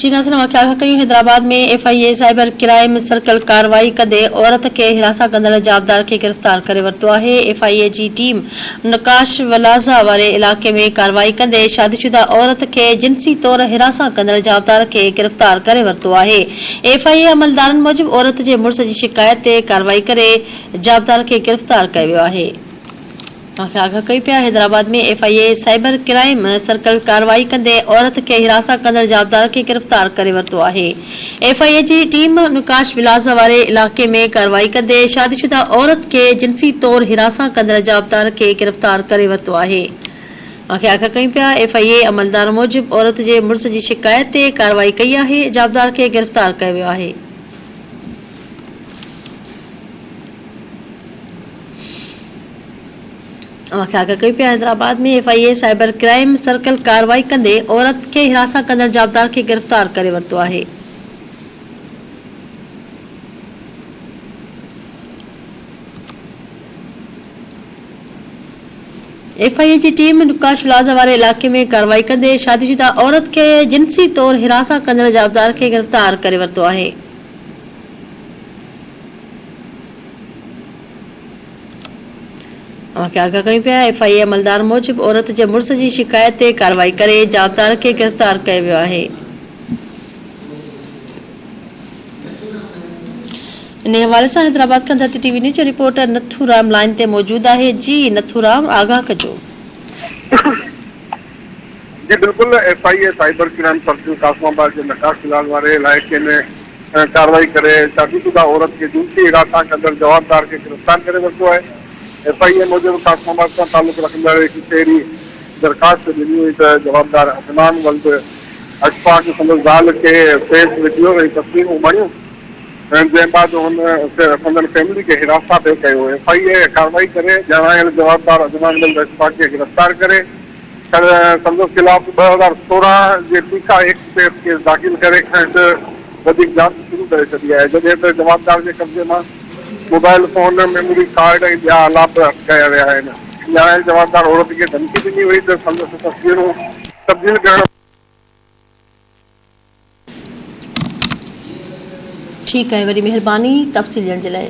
जी नाज़रीन, वाक़िआ कयूं हैदराबाद में FIA साइबर क्राइम सर्कल कार्रवाई कंदे औरत खे हिरासा कंदड़ जाबदार खे गिरफ़्तार करे वरितो आहे। FIA जी टीम नकाश वलाज़ा वारे इलाक़े में कार्रवाई कंदे शादीशुदा औरत खे जिनसी तौर हिरासा कंदड़ जाबदार खे गिरफ़्तार करे वरितो आहे। FIA अमलदारनि मूजिबि औरत जे मुड़िस जी शिकायत ते कार्रवाई करे जाबदार खे गिरफ़्तार कयो वियो आहे। आगाह कई पिया हैदराबाद में FIA साइबर क्राइम सर्कल कार्रवाई कंदे औरत खे हिरासा कंदड़ जाबदार खे गिरफ़्तार करे वरितो आहे। FIA जी टीम नकाश विलाज़ा वारे इलाक़े में कार्रवाई कंदे शादीशुदा औरत खे जिनसी तौर हिरासा कंदड़ जाबदार खे गिरफ़्तार करे वरितो आहे। आगाह कई पिया FIA अमलदार मूजिबि औरत जे मुड़िस जी शिकायत ते कार्रवाई कई आहे। जाबदार खे गिरफ़्तार कयो वियो आहे। आगाह कई पिया हैदराबाद में FIA साइबर क्राइम सर्कल कार्रवाई कंदे औरत खे हिरासा कंदड़ जाबदार खे गिरफ़्तार करे वरितो आहे। FIA जी टीम नकाश विलाज़ा वारे इलाक़े में कार्रवाई कंदे शादीशुदा औरत खे जिनसी तौर हिरासा कंदड़ जाबदार खे गिरफ़्तार करे वरितो आहे। आगाह कई पिया FIA अमलदार मूजिबि औरत जे मुड़िस जी शिकायत ते कार्रवाई करे जाबदार खे गिरफ़्तार कयो वियो आहे। इन हवाले सां हैदराबाद खां धरती TV न्यूज़ जो रिपोर्टर नथूराम लाइन ते मौजूद आहे। जी नथूराम, आगाह कजो। जी बिल्कुल, FIA cyber crime circle Qasimabad के नकाश विलाज़ वारे इलाइक़े में कार्रवाई करे शादीशुदा औरत के जिनसी हिरासा कंदड़ जवाबदार के गिरफ़्तार करे वरितो आहे। FIA मूजिबि कासमाबाद सां तालुक रखंदड़ हिकु शहरी दरख़्वास्त ॾिनी हुई त जवाबदार अदनान वल्द अशफाक संदसि ज़ाल खे फेस वीडियो ऐं तस्वीरूं मणियूं, जंहिं बाद हुन संदन फैमिली खे हिरासा पे कयो। FIA कार्रवाई करे ॼाणायल जवाबदार अदनान वल्द अशफाक खे गिरफ़्तार करे संदसि ख़िलाफ़ 2016 जे तीखा एक्ट ते केस दाख़िल करे खंड वधीक जांच शुरू करे छॾी आहे, जॾहिं त जवाबदार जे कब्ज़े मां मोबाइल फोन, मेमोरी कार्ड ऐं ॿिया आलात कया विया आहिनि। ॼाणायल जवाबदार औरत खे धमकी ॾिनी हुई त संदसि तस्वीरूं तब्दील करण। ठीकु आहे, वॾी महिरबानी तफ़सील ॾियण जे लाइ।